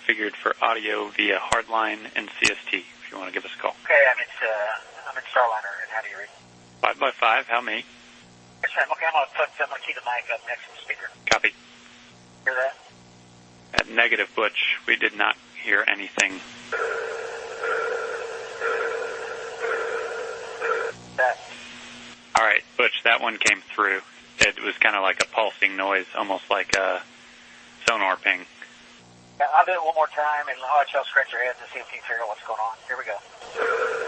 configured for audio via hardline and CST, if you want to give us a call. Okay, I'm in Starliner, and how do you read? 5x5, how me? Yes, ma'am. Okay, I'm gonna key the mic up next to the speaker. Copy. Hear that? At negative, Butch, we did not hear anything. That. All right, Butch, that one came through. It was kind of like a pulsing noise, almost like a sonar ping. Yeah, I'll do it one more time, and I'll let y'all scratch your heads and see if you can figure out what's going on. Here we go.